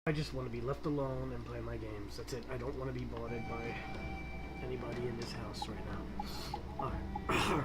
I just want to be left alone and play my games. That's it. I don't want to be bothered by anybody in this house right now. Alright.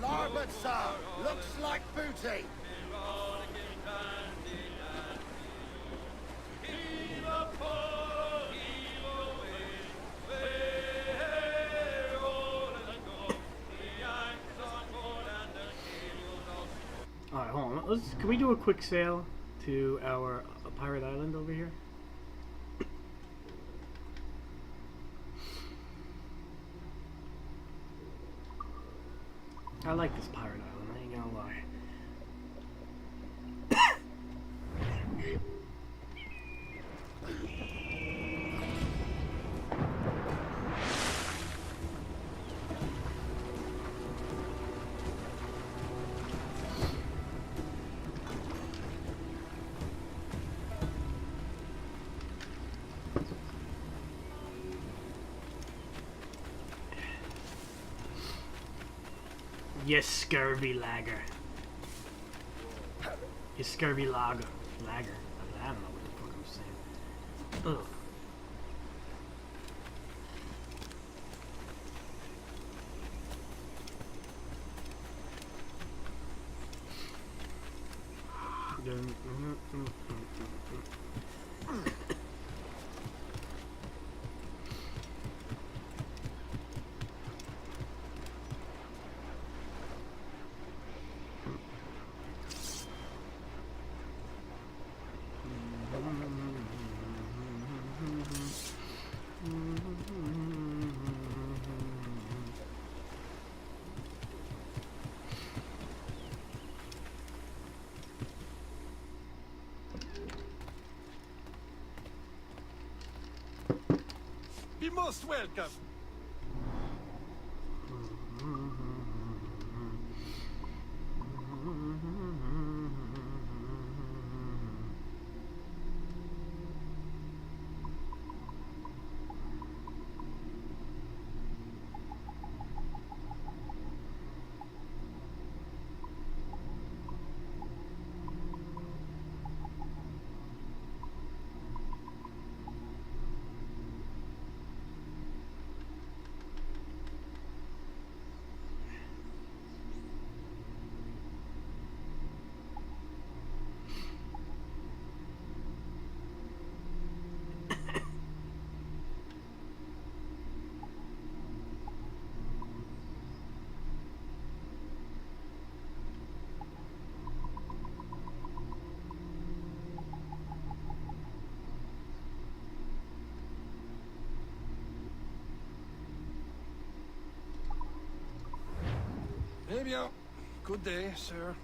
Larboard, sir. Looks like booty. Alright, hold on. Can we do a quick sail to our pirate island over here? I like this pirate island, I ain't gonna lie. You scurvy lagger. You scurvy lager. Lager. I don't know what the fuck I'm saying. Ugh. Be most welcome. Eh bien, good day, sir.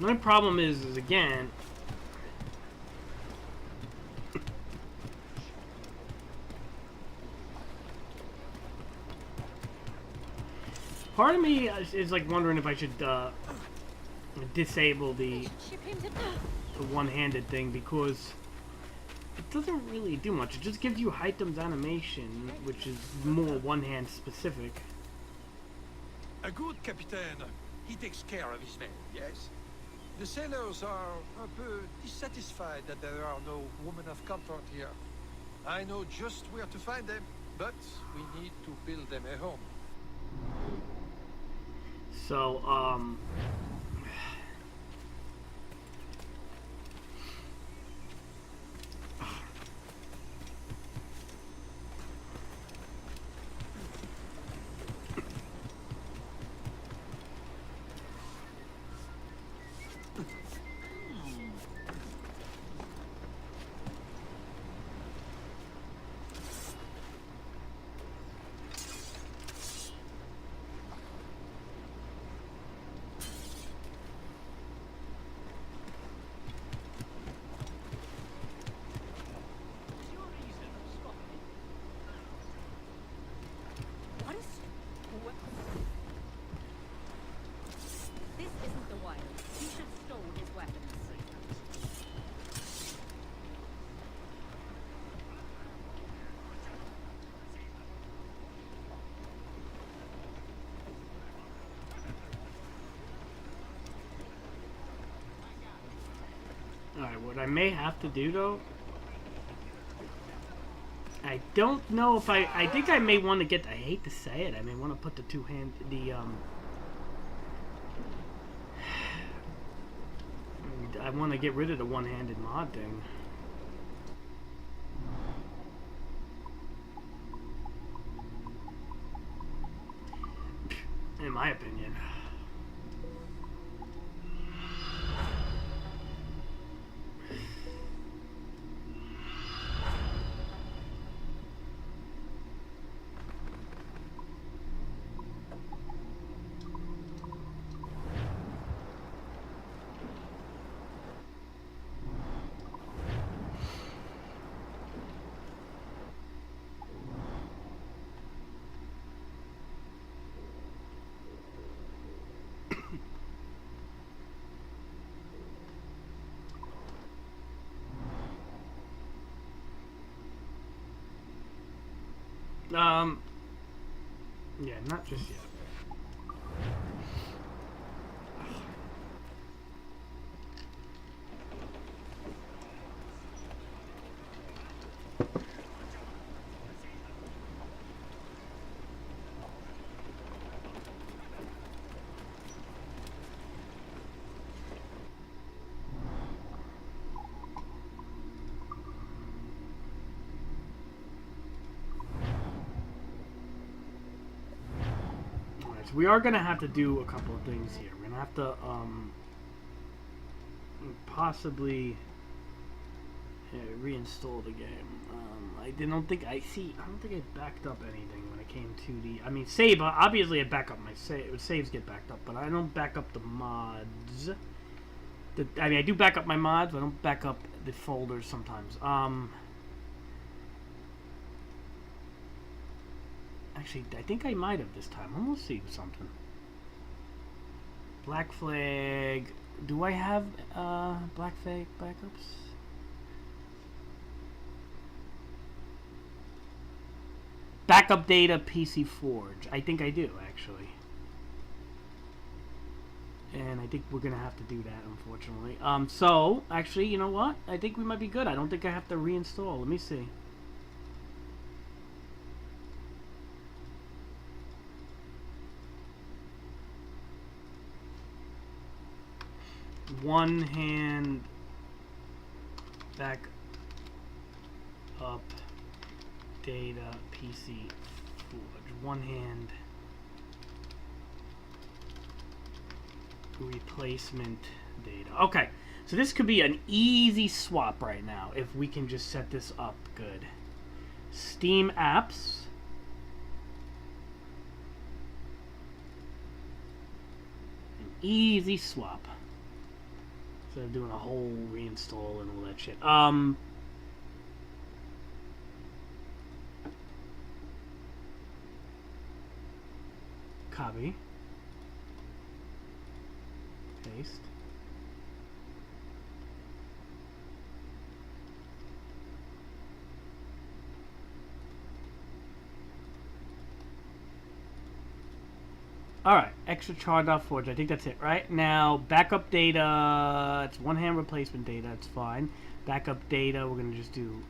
My problem is again, part of me is like wondering if I should disable the one-handed thing, because it doesn't really do much. It just gives you items animation, which is more one-hand specific. A good captain. He takes care of his men, yes? The sailors are a bit dissatisfied that there are no women of comfort here. I know just where to find them, but we need to build them a home. So, What is... What? This isn't the Wild. He should stow his weapons. Alright, what I may have to do though, I don't know if I think I may want to get, I hate to say it, I may want to put the I want to get rid of the one-handed mod thing. In my opinion. Yeah, not just yet. So we are gonna have to do a couple of things here. We're gonna have to possibly reinstall the game. I don't think I backed up anything when it came to the. I mean, save. Obviously, I back up my save. Saves get backed up, but I don't back up the mods. I mean, I do back up my mods, but I don't back up the folders sometimes. Actually, I think I might have this time. I'm gonna see something. Black Flag. Do I have Black Flag backups? Backup data PC Forge. I think I do, actually. And I think we're gonna have to do that, unfortunately. So, actually, you know what? I think we might be good. I don't think I have to reinstall. Let me see. One hand back up data PC Forge. One hand replacement data. Okay, so this could be an easy swap right now if we can just set this up good. Steam apps. An easy swap. Instead of doing a whole reinstall and all that shit. Copy. Paste. Alright, extra char.forge. I think that's it, right? Now, backup data, it's one-hand replacement data, it's fine. Backup data, we're going to just do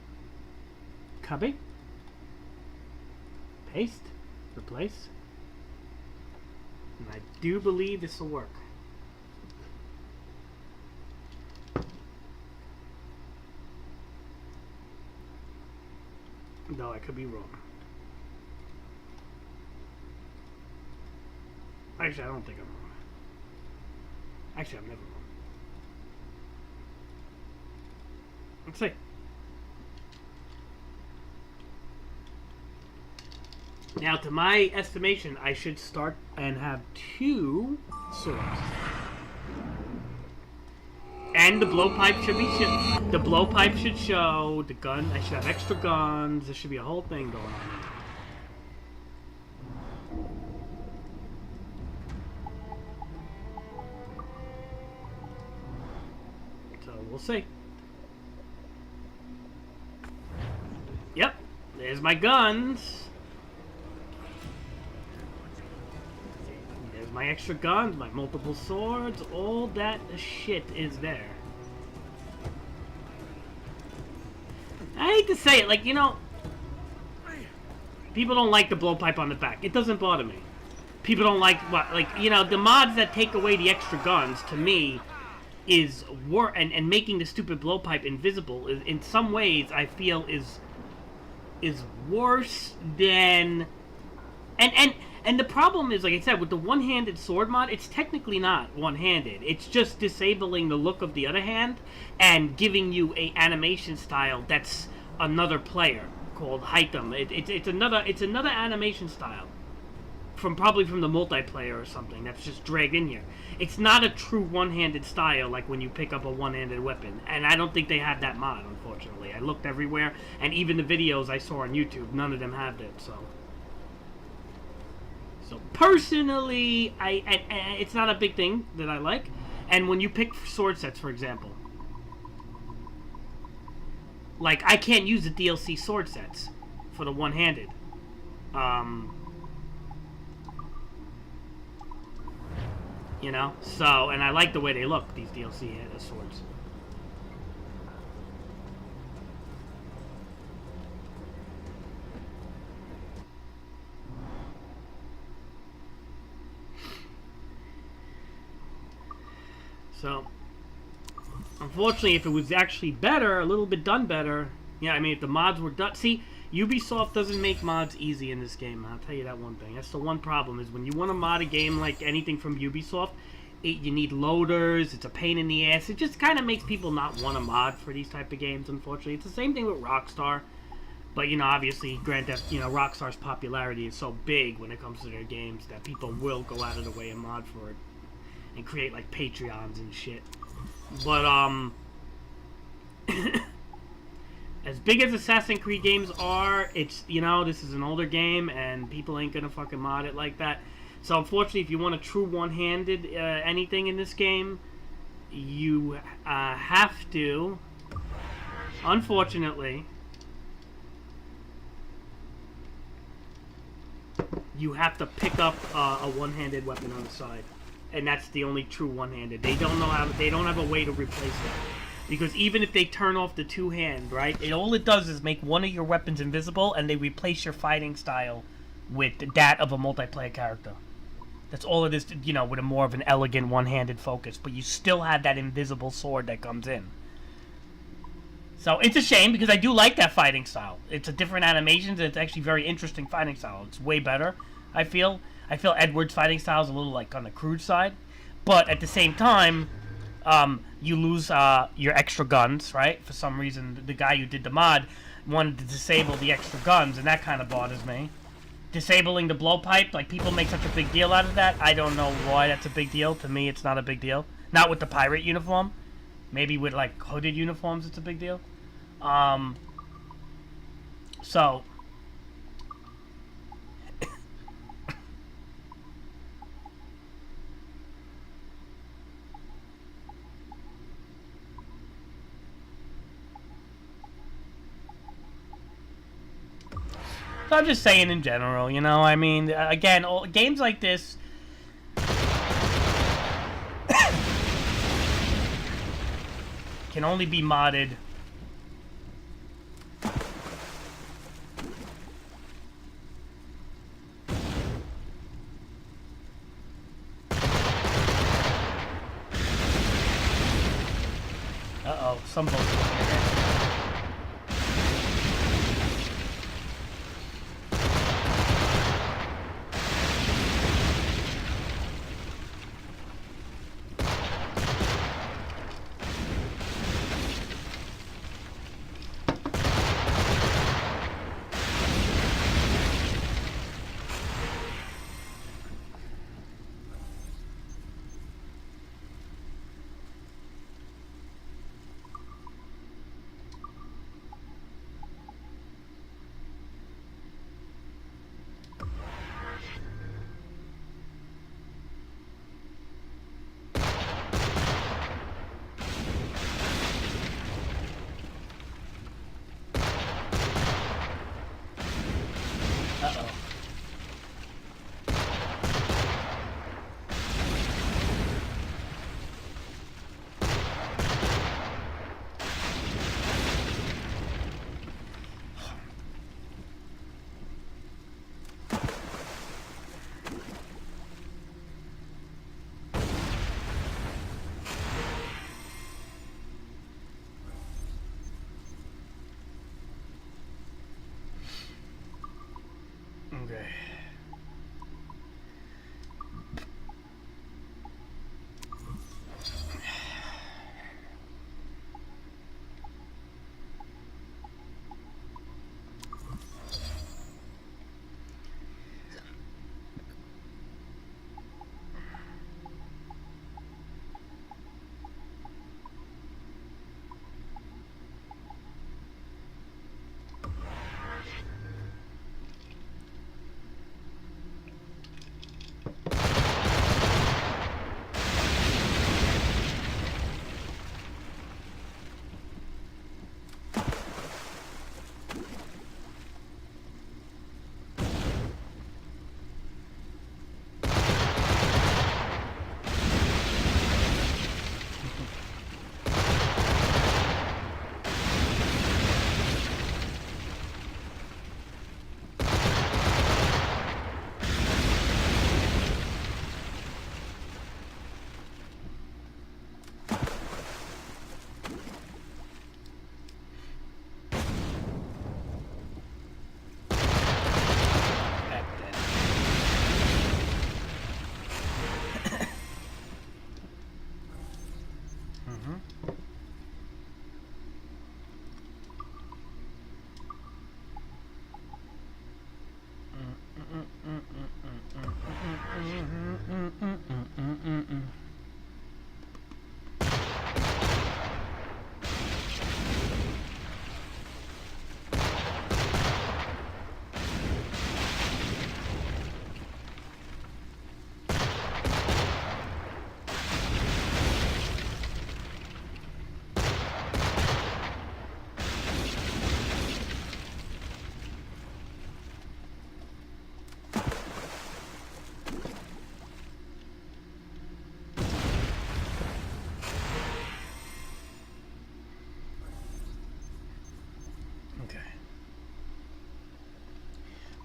copy, paste, replace. And I do believe this will work. No, I could be wrong. Actually, I don't think I'm wrong. Actually, I'm never wrong. Let's see. Now, to my estimation, I should start and have 2 swords. And the blowpipe should be the blowpipe should show the gun. I should have extra guns. There should be a whole thing going on. So we'll see. Yep, there's my guns. There's my extra guns, my multiple swords, all that shit is there. I hate to say it, like, you know, people don't like the blowpipe on the back. It doesn't bother me. People don't like, what, like, you know, the mods that take away the extra guns, to me, is and making the stupid blowpipe invisible, is, in some ways, I feel, is worse than... And the problem is, like I said, with the one-handed sword mod, it's technically not one-handed. It's just disabling the look of the other hand and giving you a animation style that's another player called Hytham. It's another animation style probably from the multiplayer or something that's just dragged in here. It's not a true one-handed style like when you pick up a one-handed weapon, and I don't think they have that mod, unfortunately. I looked everywhere, and even the videos I saw on YouTube, none of them have it. So personally, it's not a big thing that I like. And when you pick sword sets, for example, like, I can't use the DLC sword sets for the one-handed. You know? So, and I like the way they look, these DLC swords. So, unfortunately, if it was actually better, a little bit done better, yeah, I mean, if the mods were done... See, Ubisoft doesn't make mods easy in this game, I'll tell you that one thing. That's the one problem, is when you want to mod a game like anything from Ubisoft, you need loaders, it's a pain in the ass. It just kind of makes people not want to mod for these type of games, unfortunately. It's the same thing with Rockstar. But, you know, obviously, Grand Theft, you know, Rockstar's popularity is so big when it comes to their games that people will go out of the way and mod for it. And create, like, Patreons and shit. But, as big as Assassin's Creed games are, it's, you know, this is an older game, and people ain't gonna fucking mod it like that. So, unfortunately, if you want a true one-handed anything in this game, you have to, unfortunately, you have to pick up a one-handed weapon on the side. And that's the only true one-handed. They don't know how. They don't have a way to replace it, because even if they turn off the two-hand, right, all it does is make one of your weapons invisible, and they replace your fighting style with that of a multiplayer character. That's all it is, you know, with a more of an elegant one-handed focus. But you still have that invisible sword that comes in. So it's a shame, because I do like that fighting style. It's a different animations, and it's actually very interesting fighting style. It's way better, I feel. I feel Edward's fighting style is a little, like, on the crude side. But at the same time, you lose your extra guns, right? For some reason, the guy who did the mod wanted to disable the extra guns, and that kind of bothers me. Disabling the blowpipe, like, people make such a big deal out of that. I don't know why that's a big deal. To me, it's not a big deal. Not with the pirate uniform. Maybe with, like, hooded uniforms, it's a big deal. So... So I'm just saying in general, you know, I mean, again, games like this... can only be modded... Uh-oh, some bullshit.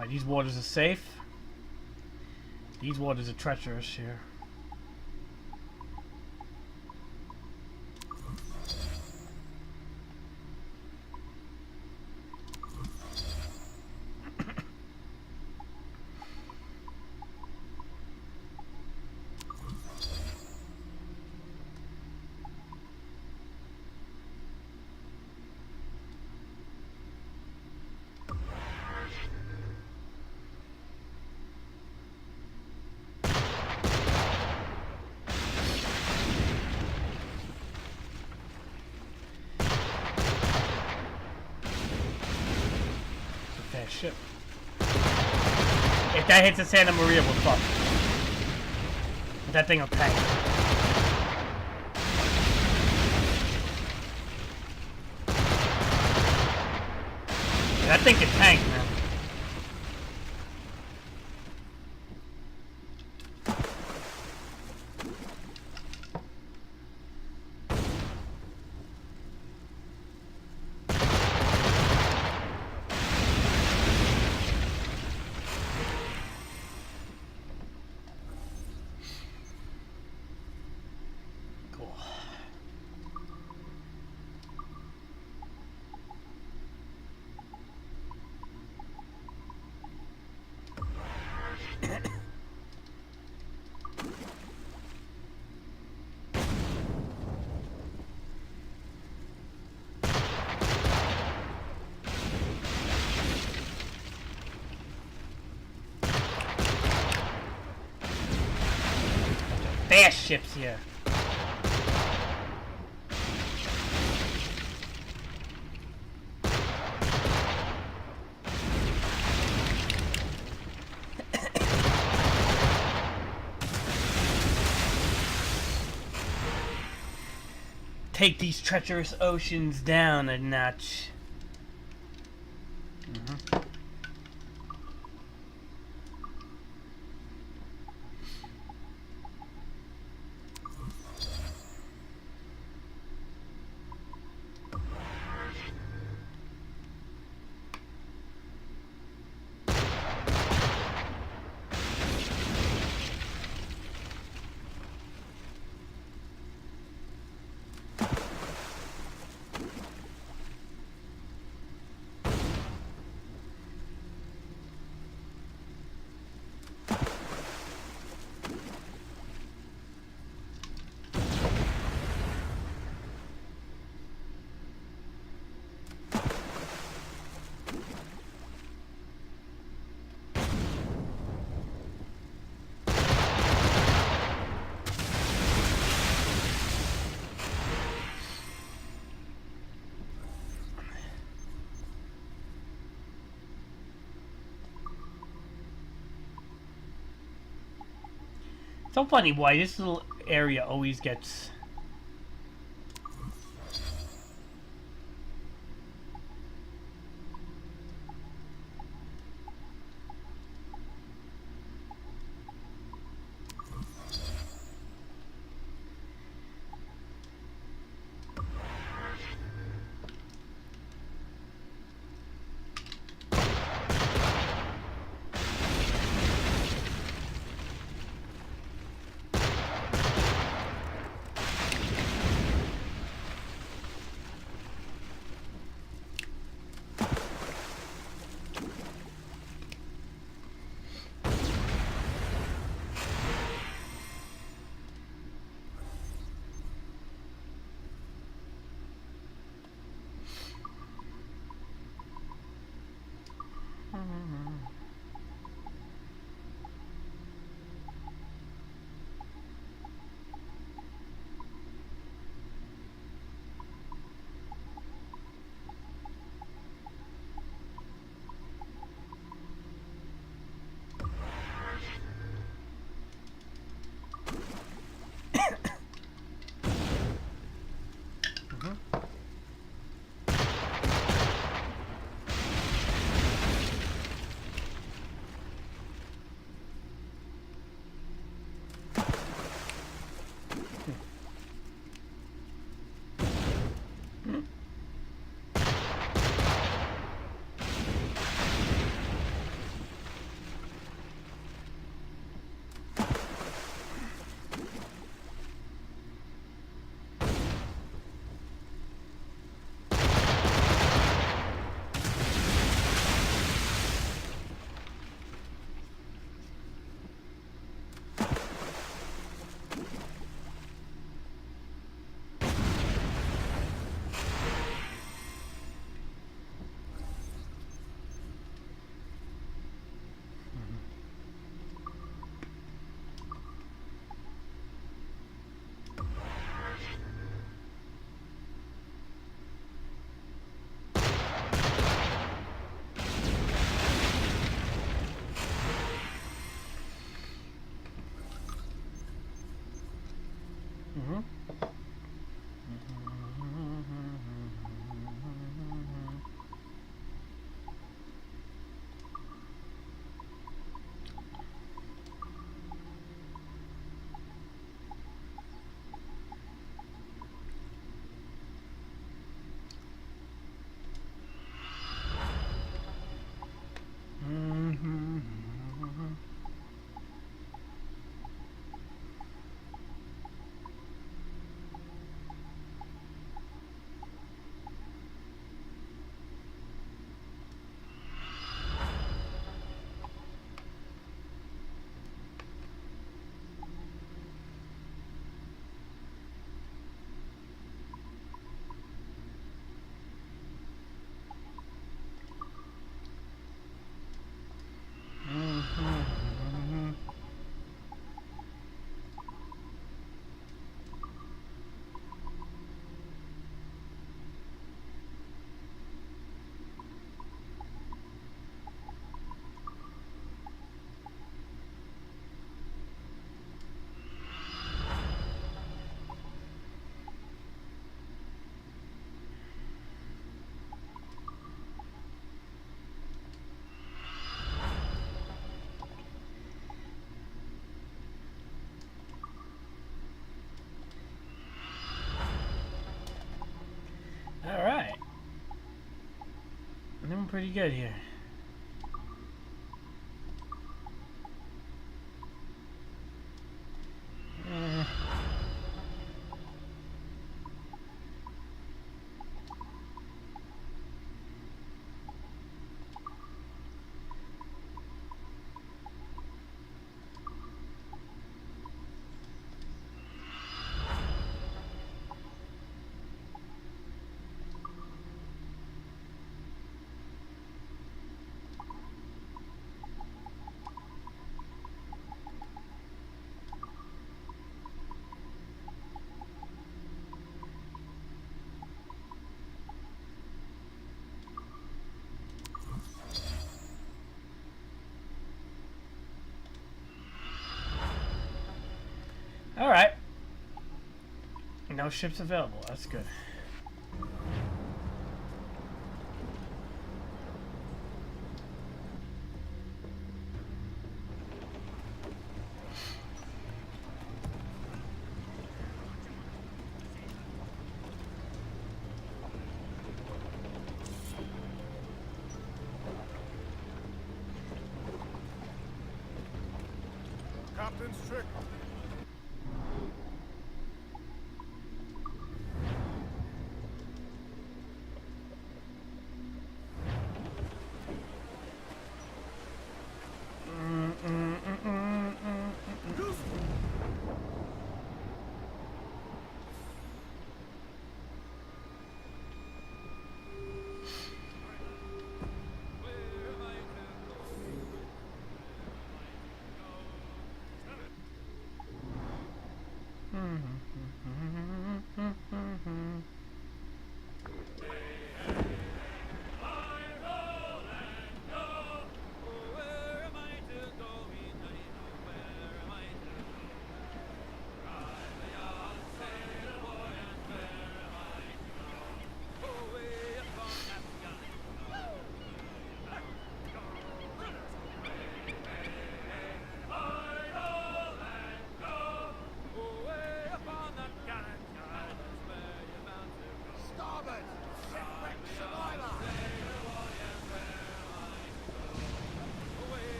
Alright, these waters are safe. These waters are treacherous here. Ship. If that hits the Santa Maria, we're fucked. That thing will tank. That thing can tank, man. Fast ships here. Take these treacherous oceans down a notch. So funny why this little area always gets... Mm-hmm. All right. I'm doing pretty good here. All right. No ships available. That's good. Captain's trick.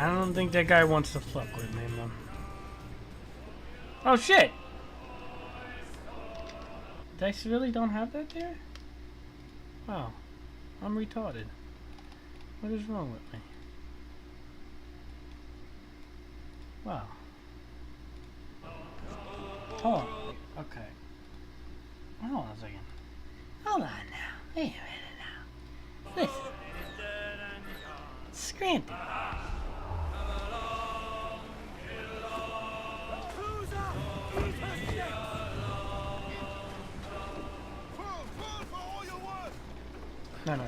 I don't think that guy wants to fuck with me, man. Oh shit! Dice really don't have that there? Wow. I'm retarded. What is wrong with me? Wow. Hold on. Okay. Hold on a second. Hold on now. Wait a minute now. Listen. Scranton. No.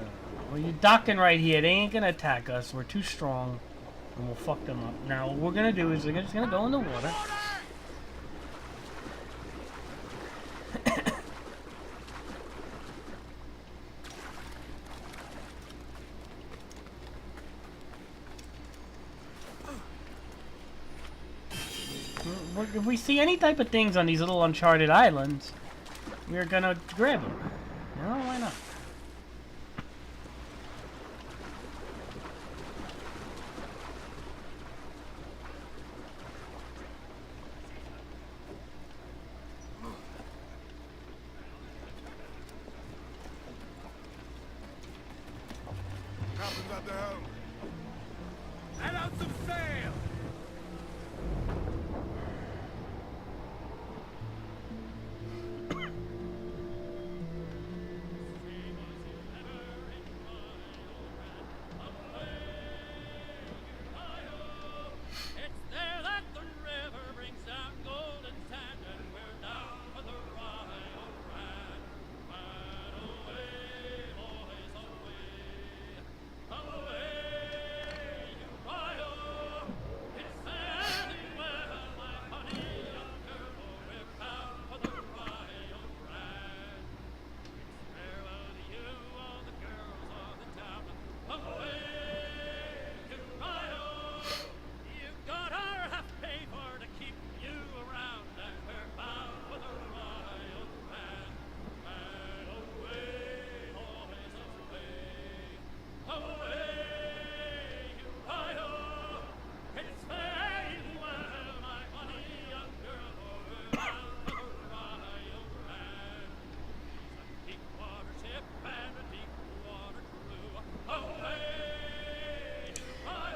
Well, you're docking right here. They ain't gonna attack us. We're too strong. And we'll fuck them up. Now, what we're gonna do is we're just gonna go in the water. If we see any type of things on these little uncharted islands, we're gonna grab them. You know, why not? Captain's at the helm. Let out some sail!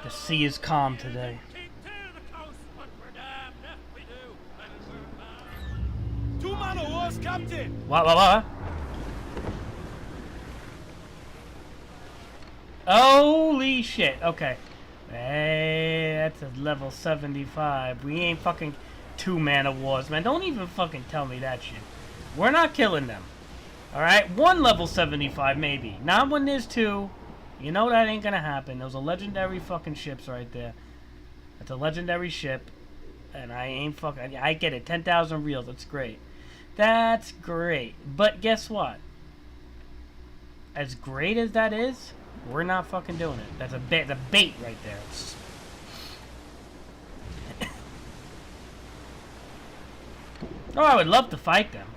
The sea is calm today. Two man of horse, Captain! What? Holy shit, okay. Hey, that's a level 75. We ain't fucking 2 man of wars, man. Don't even fucking tell me that shit. We're not killing them. Alright, 1 level 75 maybe. Not when there's 2. You know that ain't gonna happen. Those are legendary fucking ships right there. That's a legendary ship. And I ain't fucking... I get it. 10,000 reels. That's great. That's great. But guess what? As great as that is, we're not fucking doing it. That's a bait right there. Oh, I would love to fight them.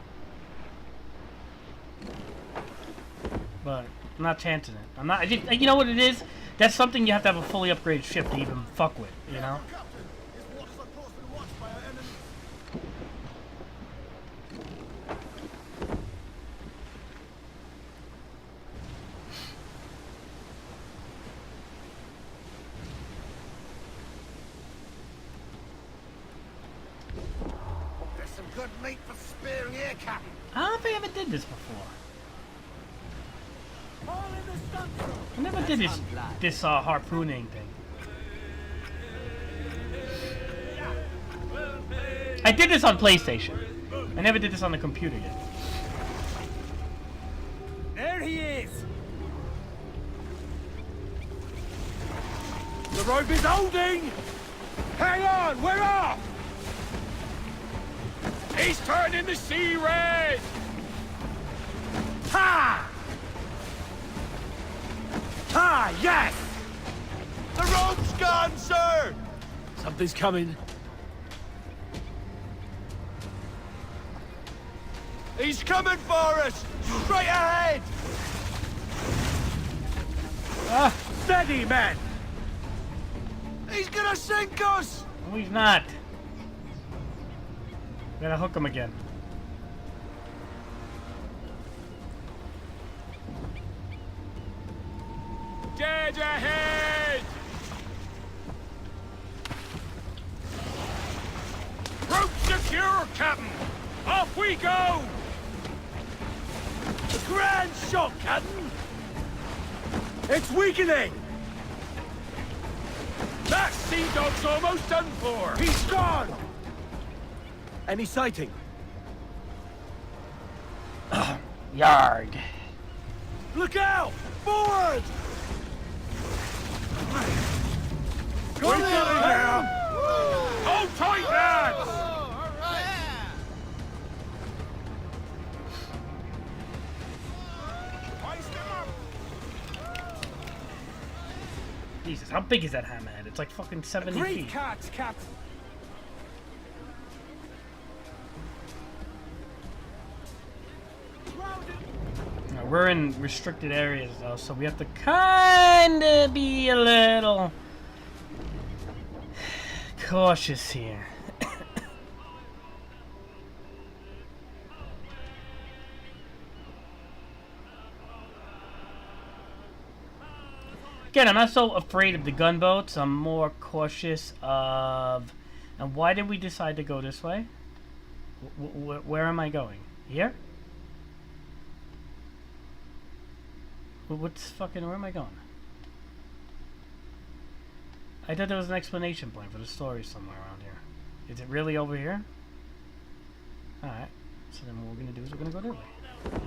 But... I'm not chancing it. I'm not. You know what it is? That's something you have to have a fully upgraded ship to even fuck with. You know. There's some good meat for spearing here, Captain. I don't know if I ever did this before. I never did this harpooning thing. I did this on PlayStation. I never did this on the computer yet. There he is! The rope is holding! Hang on, we're off! He's turning the sea red! Ha! Ha! Yes! The rope's gone, sir! Something's coming. He's coming for us! Straight ahead! Steady, men! He's gonna sink us! No, he's not. Gotta hook him again. Dead ahead! Rope secure, Captain! Off we go! Grand shot, Captain! It's weakening! That sea dog's almost done for! He's gone! Any sighting? Yard. Look out! Forward! Got it! Hold tight, lads! Jesus, how big is that hammerhead? It's like fucking 70 Great feet. catch, Captain! Now, we're in restricted areas though, so we have to kinda be a little cautious here. Again, I'm not so afraid of the gunboats. I'm more cautious of... And why did we decide to go this way? Where am I going? Here? What's fucking... Where am I going? I thought there was an explanation point for the story somewhere around here. Is it really over here? Alright. So then what we're going to do is we're going to go that way.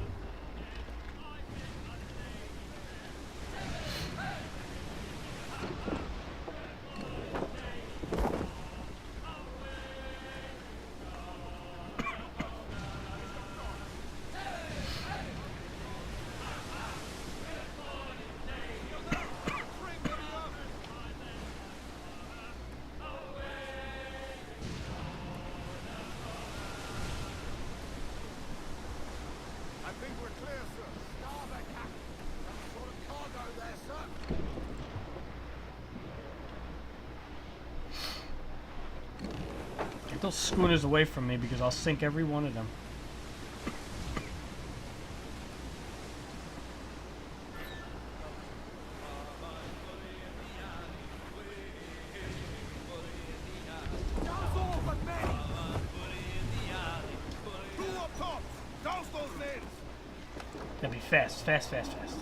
Get those schooners away from me because I'll sink every one of them. Gotta be fast, fast, fast, fast.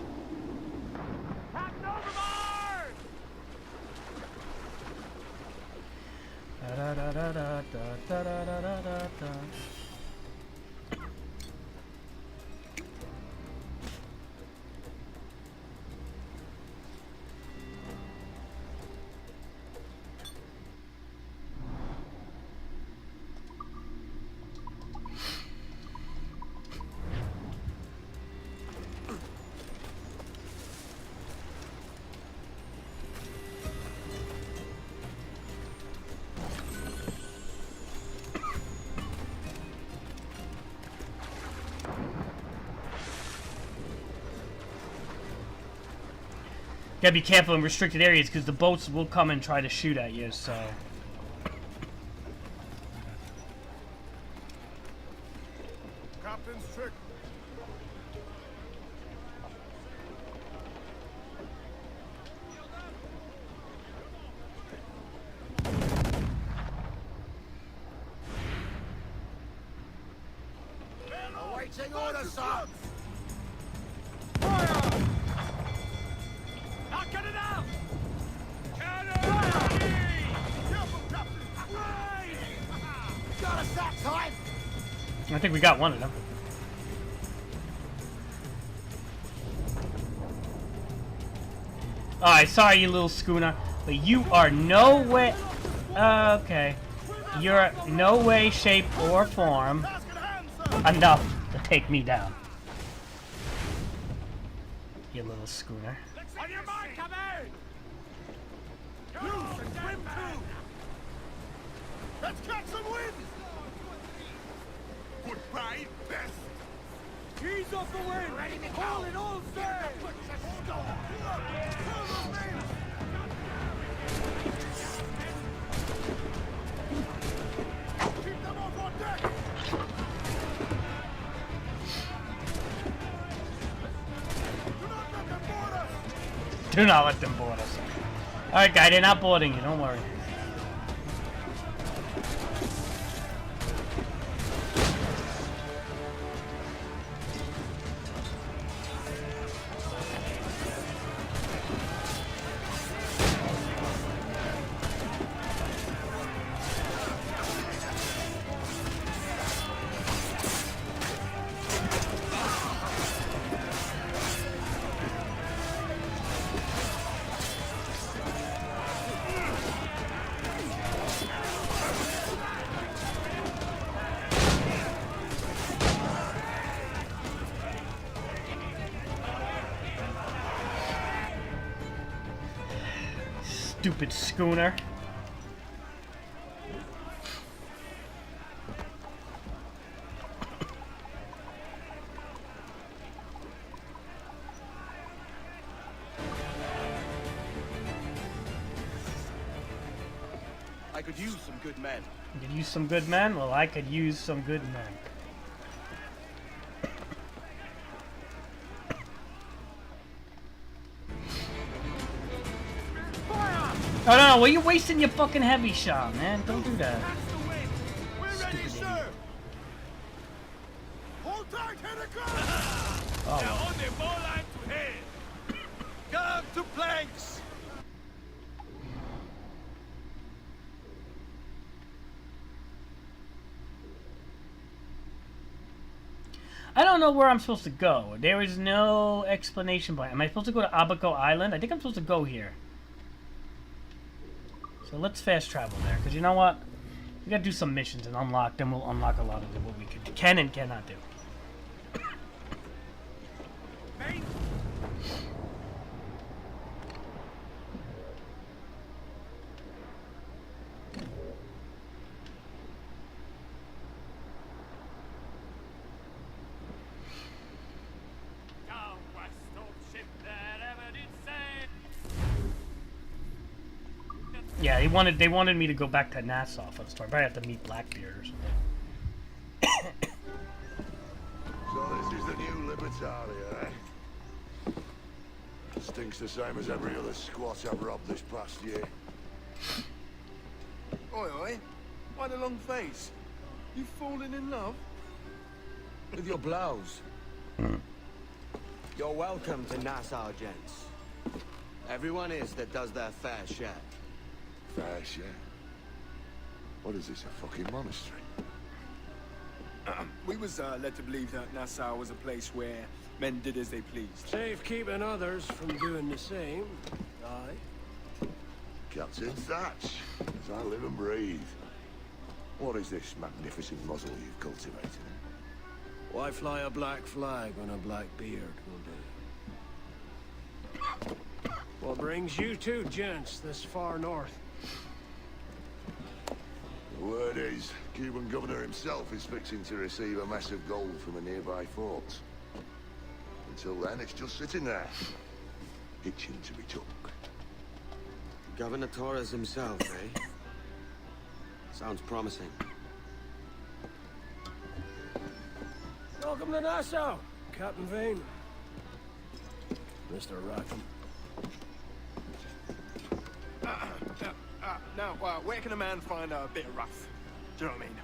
Da da da da da da da da da da. Gotta be careful in restricted areas because the boats will come and try to shoot at you, so... Captain's trick. Awaiting orders, sir. Fire! Get it out! Cannon! Careful, Captain! Right! Got us that time! I think we got one of them. Alright, sorry you little schooner, but you are no way... okay. You're no way, shape, or form enough to take me down. You little schooner. On your mark, come in! Loose and swim too! Let's catch some wind! Goodbye, best! Ease off the wind! Ready to call it all sail! Do not let them board us. Alright, guy, they're not boarding you. Don't worry. Stupid schooner. I could use some good men. You could use some good men? Well, I could use some good men. Oh no, well, you're wasting your fucking heavy shot, man. Don't do that. We're ready, Stupid sir. idiot. Hold tight, Henniker. Oh, They're well. on the ball line to head. Come to planks. I don't know where I'm supposed to go. There is no explanation by. Am I supposed to go to Abaco Island? I think I'm supposed to go here. So let's fast travel there, because you know what? We gotta do some missions and unlock them. We'll unlock a lot of what we can and cannot do. Mate, thou wast no ship that ever did sail. Yeah, they wanted me to go back to Nassau for the story. Probably have to meet Blackbeard or something. So this is the new Libertalia, eh? Stinks the same as every other squat I've robbed this past year. Oi, oi. Why the long face? You fallen in love? With your blows. You're welcome to Nassau, gents. Everyone is that does their fair share. Fair share. What is this, a fucking monastery? We was led to believe that Nassau was a place where men did as they pleased. Safe keeping others from doing the same. Aye. Captain Thatch, as I live and breathe. What is this magnificent muzzle you've cultivated? Why fly a black flag on a black beard will do? What brings you two gents this far north? The word is, Cuban governor himself is fixing to receive a mess of gold from a nearby fort. Until then, it's just sitting there, itching to be took. Governor Torres himself, eh? Sounds promising. Welcome to Nassau, Captain Vane. Mr. Rackham. Now, where can a man find a bit of rough? Do you know what I mean?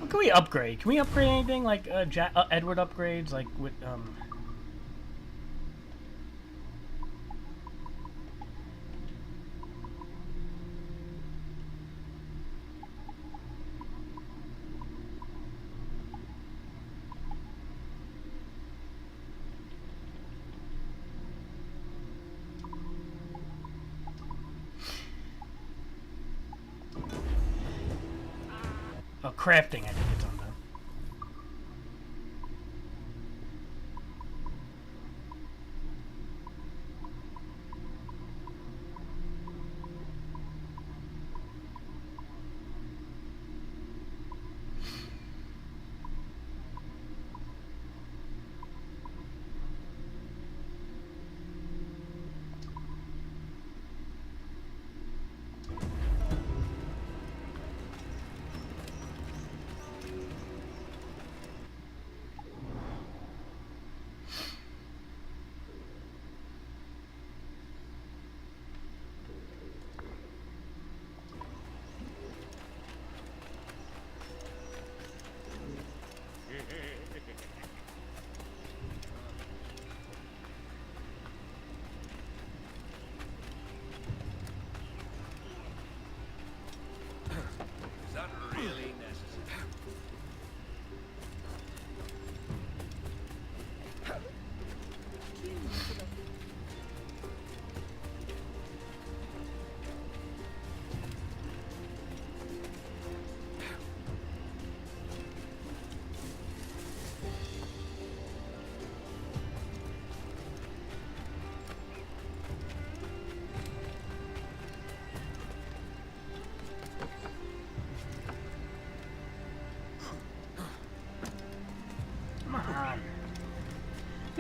What can we upgrade? Can we upgrade anything like Edward upgrades, like with crafting? I think it's on that.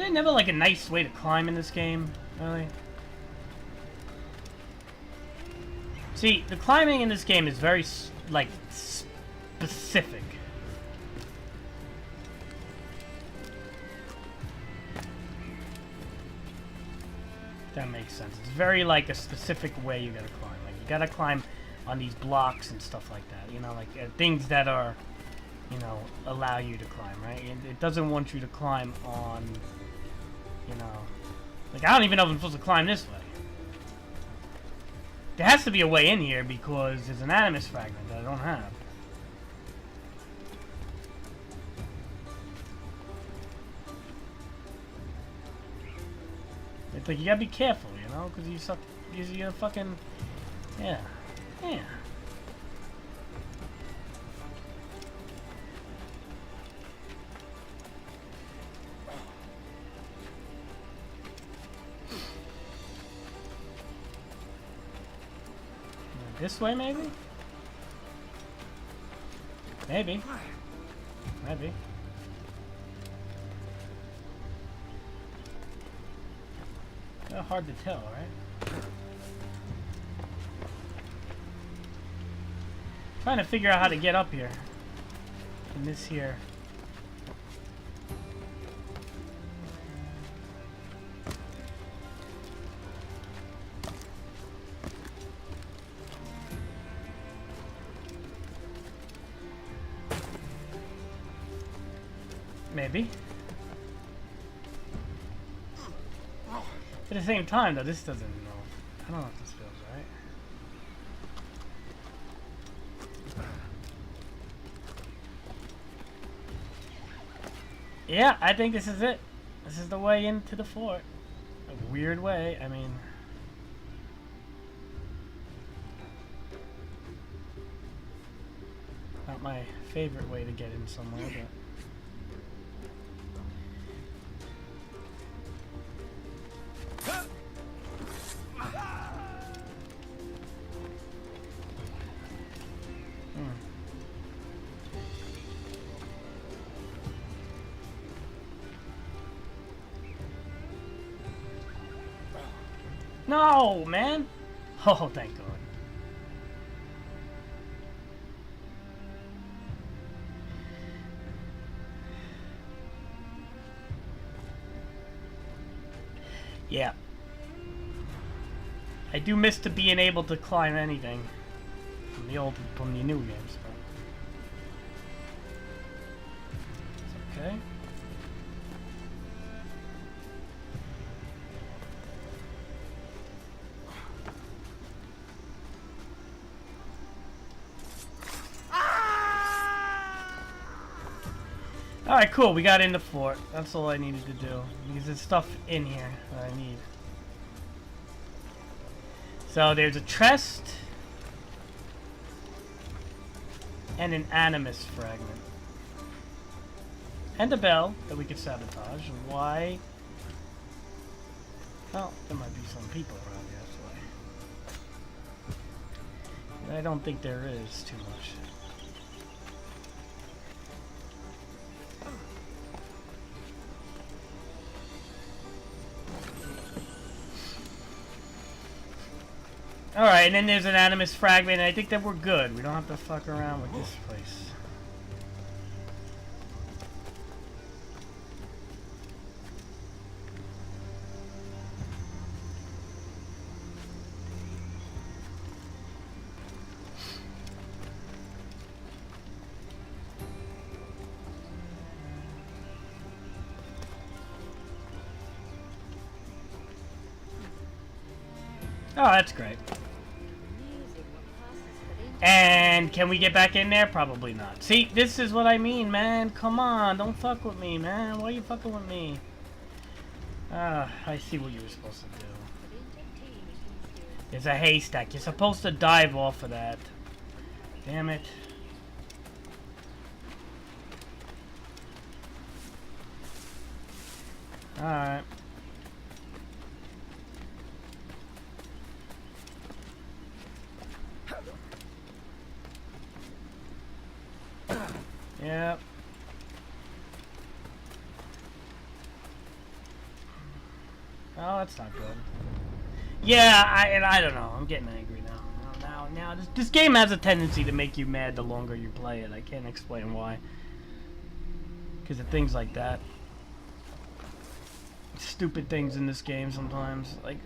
there never like a nice way to climb in this game? Really? See, the climbing in this game is very, like, specific. That makes sense. It's very, like, a specific way you gotta climb. Like, you gotta climb on these blocks and stuff like that. You know, like, things that are, you know, allow you to climb, right? It doesn't want you to climb on, you know... Like, I don't even know if I'm supposed to climb this way. There has to be a way in here because there's an animus fragment that I don't have. It's like, you gotta be careful, you know, because you're fucking... Yeah. Yeah. This way, maybe? Maybe. Maybe. Kinda hard to tell, right? Trying to figure out how to get up here. In this here. Maybe. At the same time, though, this doesn't know. I don't know if this feels right. Yeah, I think this is it. This is the way into the fort. A weird way, I mean... Not my favorite way to get in somewhere, but... No, man! Oh, thank God. Yeah. I do miss to being able to climb anything from the new games, but it's okay. Alright, cool. We got in the fort. That's all I needed to do. Because there's stuff in here that I need. So there's a chest and an animus fragment. And a bell that we could sabotage. Why? Well, there might be some people around here, that's why. I don't think there is too much. Alright, and then there's an animus fragment, and I think that we're good. We don't have to fuck around with this place. Oh, that's great. And can we get back in there? Probably not. See, this is what I mean, man. Come on, don't fuck with me, man. Why are you fucking with me? I see what you were supposed to do. There's a haystack. You're supposed to dive off of that. Damn it. Alright. Yep. Oh, that's not good. Yeah, I don't know. I'm getting angry now. Now, this game has a tendency to make you mad the longer you play it. I can't explain why. Because of things like that. Stupid things in this game sometimes. Like,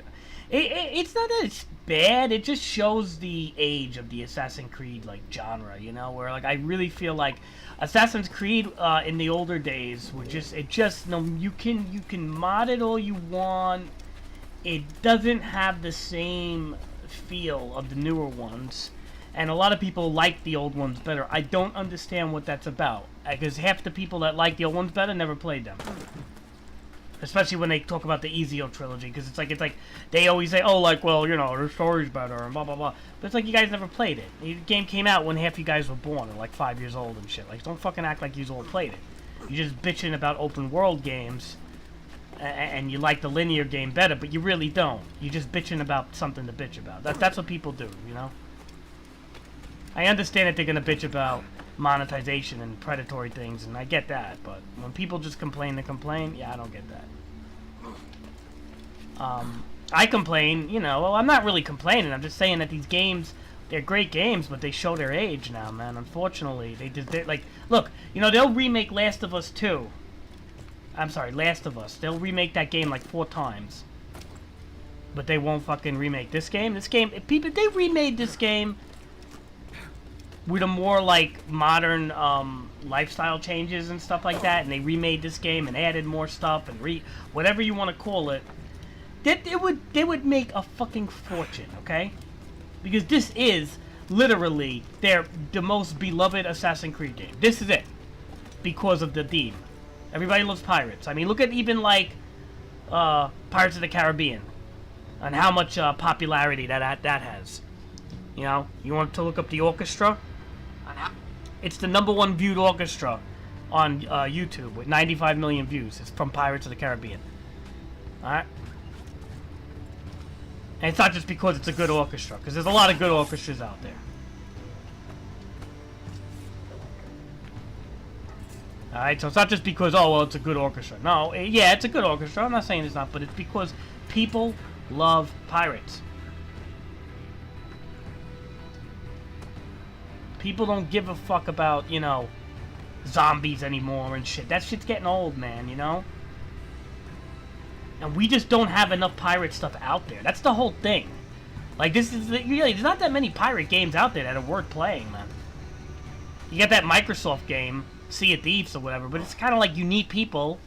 it's not that it's bad. It just shows the age of the Assassin's Creed like genre. You know, where like I really feel like Assassin's Creed in the older days were just no. You can mod it all you want. It doesn't have the same feel of the newer ones, and a lot of people like the old ones better. I don't understand what that's about, because half the people that like the old ones better never played them. Especially when they talk about the Ezio trilogy, because it's like they always say, oh, like, well, you know, the story's better and blah blah blah. But it's like you guys never played it. The game came out when half you guys were born, or like 5 years old and shit. Like, don't fucking act like you all played it. You're just bitching about open world games, and you like the linear game better, but you really don't. You're just bitching about something to bitch about. That's what people do, you know? I understand that they're gonna bitch about monetization and predatory things, and I get that, but when people just complain to complain, yeah, I don't get that. I complain, you know, well, I'm not really complaining, I'm just saying that these games, they're great games, but they show their age now, man. Unfortunately, they're like, look, you know, they'll remake Last of Us 2. I'm sorry, Last of Us. They'll remake that game like 4 times. But they won't fucking remake this game. This game, if they remade this game with a more like modern lifestyle changes and stuff like that, and they remade this game and added more stuff and whatever you want to call it, they would make a fucking fortune, okay? Because this is literally the most beloved Assassin's Creed game. This is it, because of the theme. Everybody loves pirates. I mean, look at even like Pirates of the Caribbean, and how much popularity that has. You know, you want to look up the orchestra? It's the #1 viewed orchestra on YouTube with 95 million views. It's from Pirates of the Caribbean. Alright? And it's not just because it's a good orchestra, because there's a lot of good orchestras out there. Alright, so it's not just because, oh, well, it's a good orchestra. No, yeah, it's a good orchestra. I'm not saying it's not, but it's because people love pirates. People don't give a fuck about, you know, zombies anymore and shit. That shit's getting old, man, you know? And we just don't have enough pirate stuff out there. That's the whole thing. Like, this is, really, there's not that many pirate games out there that are worth playing, man. You got that Microsoft game, Sea of Thieves or whatever, but it's kind of like you need people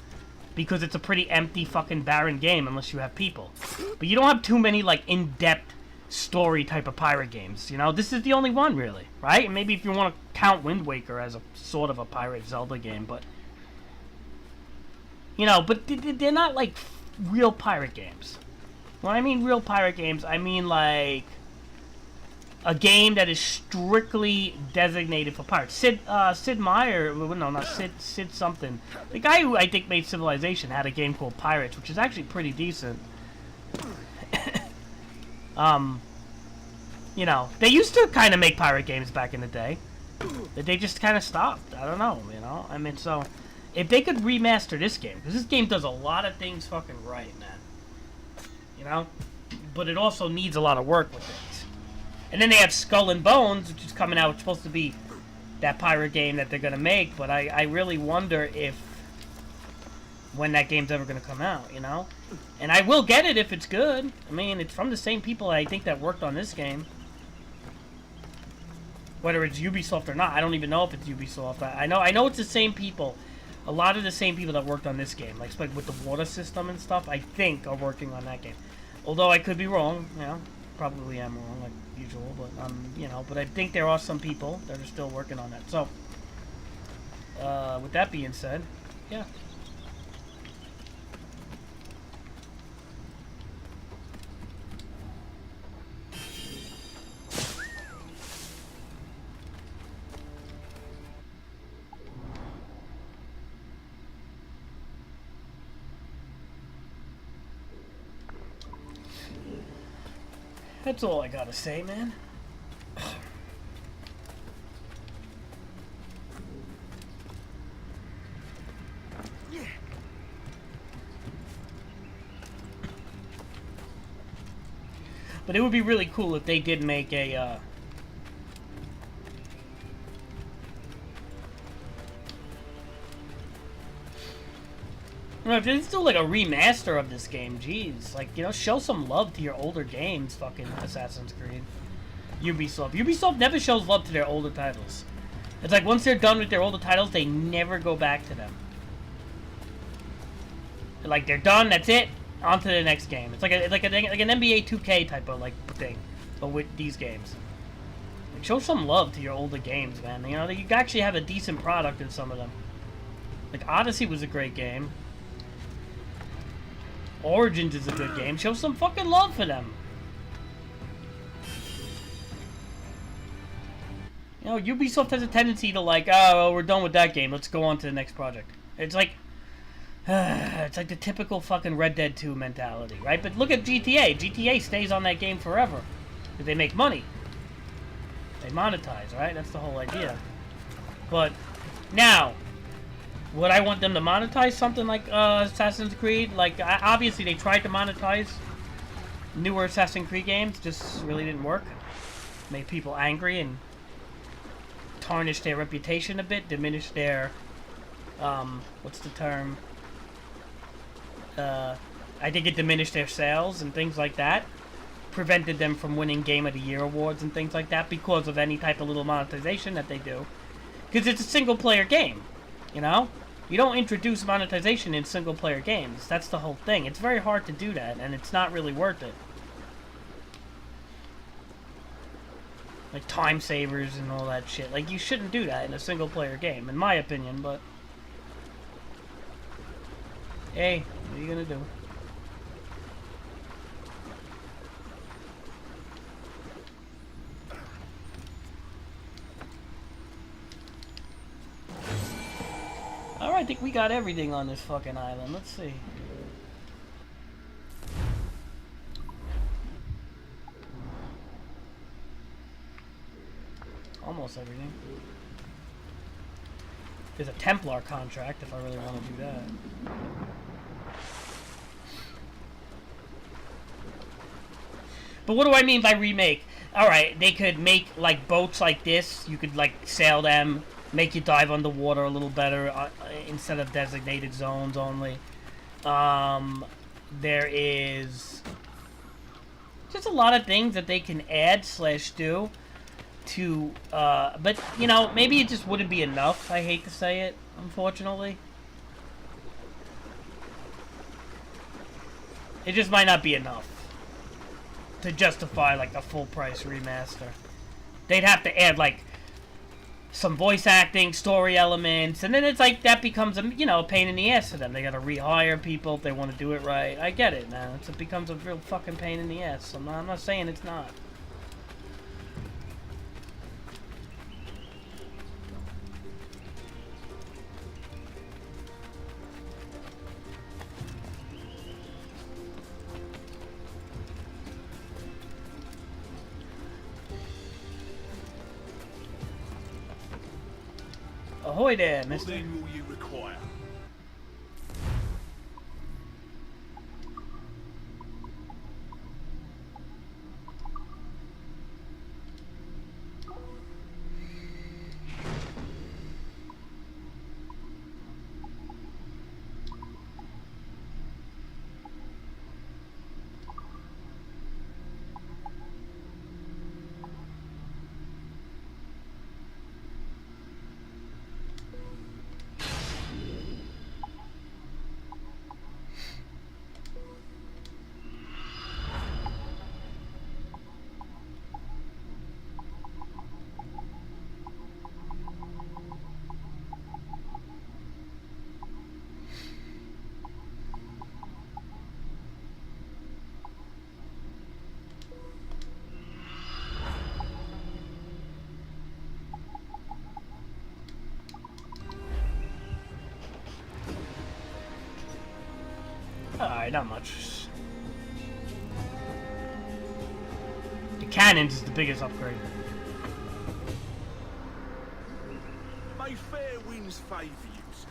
because it's a pretty empty, fucking barren game unless you have people. But you don't have too many, like, in-depth story type of pirate games, you know? This is the only one, really, right? And maybe if you want to count Wind Waker as a sort of a pirate Zelda game, but you know, but they're not like real pirate games. When I mean real pirate games, I mean like a game that is strictly designated for pirates. Sid Meier, no, not Sid something. The guy who I think made Civilization had a game called Pirates, which is actually pretty decent. You know, they used to kind of make pirate games back in the day. But they just kind of stopped. I don't know, you know? I mean, so, if they could remaster this game, because this game does a lot of things fucking right, man. You know? But it also needs a lot of work with things. And then they have Skull and Bones, which is coming out, which is supposed to be that pirate game that they're going to make, but I really wonder when that game's ever going to come out, you know? And I will get it if it's good. I mean, it's from the same people I think that worked on this game. Whether it's Ubisoft or not, I don't even know if it's Ubisoft. I know it's the same people. A lot of the same people that worked on this game, like with the water system and stuff, I think are working on that game. Although I could be wrong, you know, probably am wrong like usual, but you know, but I think there are some people that are still working on that. So, with that being said, yeah. That's all I gotta say, man. But it would be really cool if they did make a, if they still like a remaster of this game, jeez. Like, you know, show some love to your older games, fucking Assassin's Creed. Ubisoft. Ubisoft never shows love to their older titles. It's like once they're done with their older titles, they never go back to them. Like, they're done, that's it, on to the next game. It's like an NBA 2K type of, like, thing, but with these games. Like, show some love to your older games, man. You know, you actually have a decent product in some of them. Like, Odyssey was a great game. Origins is a good game. Show some fucking love for them. You know, Ubisoft has a tendency to like, oh, well, we're done with that game. Let's go on to the next project. It's like the typical fucking Red Dead 2 mentality, right? But look at GTA. GTA stays on that game forever. Because they make money. They monetize, right? That's the whole idea. But now, would I want them to monetize something like Assassin's Creed? Like, obviously they tried to monetize newer Assassin's Creed games, just really didn't work. Made people angry and tarnish their reputation a bit, diminish their, what's the term? I think it diminished their sales and things like that. Prevented them from winning Game of the Year awards and things like that because of any type of little monetization that they do. Because it's a single-player game, you know? You don't introduce monetization in single-player games. That's the whole thing. It's very hard to do that, and it's not really worth it. Like time savers and all that shit. Like, you shouldn't do that in a single-player game, in my opinion, but... Hey, what are you gonna do? Alright, I think we got everything on this fucking island. Let's see. Almost everything. There's a Templar contract if I really want to do that. But what do I mean by remake? Alright, they could make, like, boats like this. You could, like, sail them. Make you dive underwater a little better instead of designated zones only. There is just a lot of things that they can add / do to, but, you know, maybe it just wouldn't be enough. I hate to say it, unfortunately. It just might not be enough to justify, like, a full-price remaster. They'd have to add, like, some voice acting, story elements, and then it's like that becomes a, you know, a pain in the ass for them. They gotta rehire people if they want to do it right. I get it, man. It becomes a real fucking pain in the ass. I'm not saying it's not. Ahoy there, mister. What then will you require? Alright, not much. The cannons is the biggest upgrade. May fair winds favour you, sir.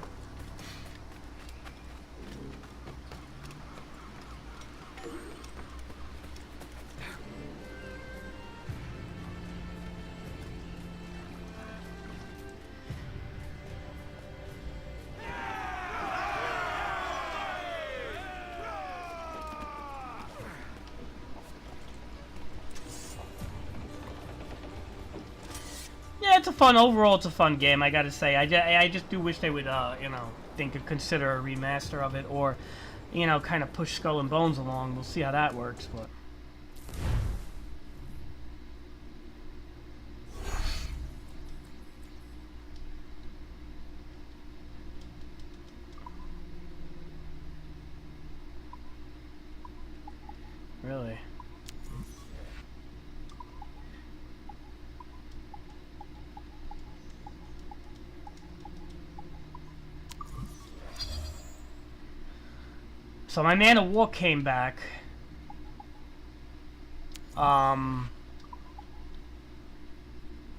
it's a fun overall. It's a fun game. I gotta say. I just do wish they would, you know, think to consider a remaster of it, or, you know, kind of push Skull and Bones along. We'll see how that works, but. Really? So my Man of War came back. And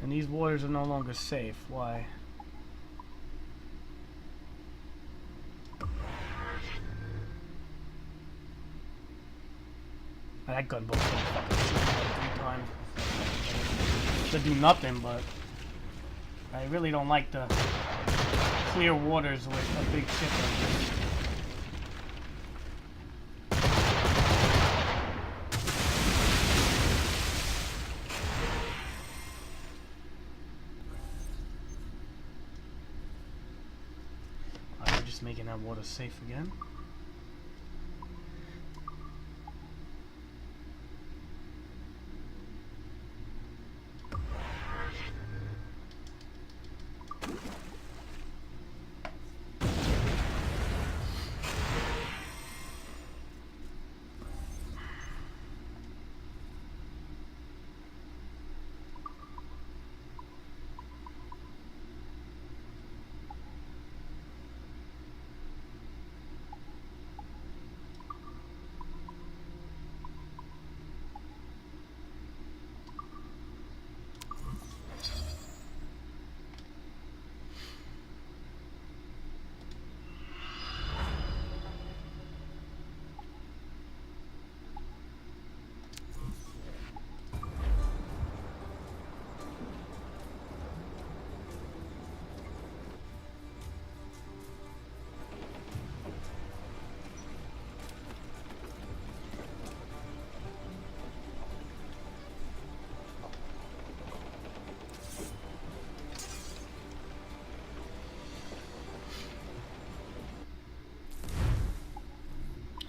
these waters are no longer safe. Why? That gunboat's gonna fucking shoot me 3 times. To do nothing, but I really don't like the clear waters with a big ship like this. I'm just making that water safe again.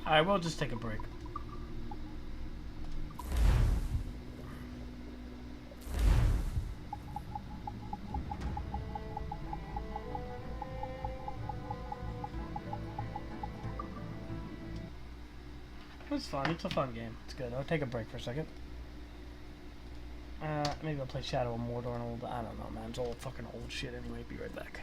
Alright, we'll just take a break. It's fun. It's a fun game. It's good. I'll take a break for a second. Maybe I'll play Shadow of Mordor in a little bit. I don't know, man. It's all fucking old shit anyway. Be right back.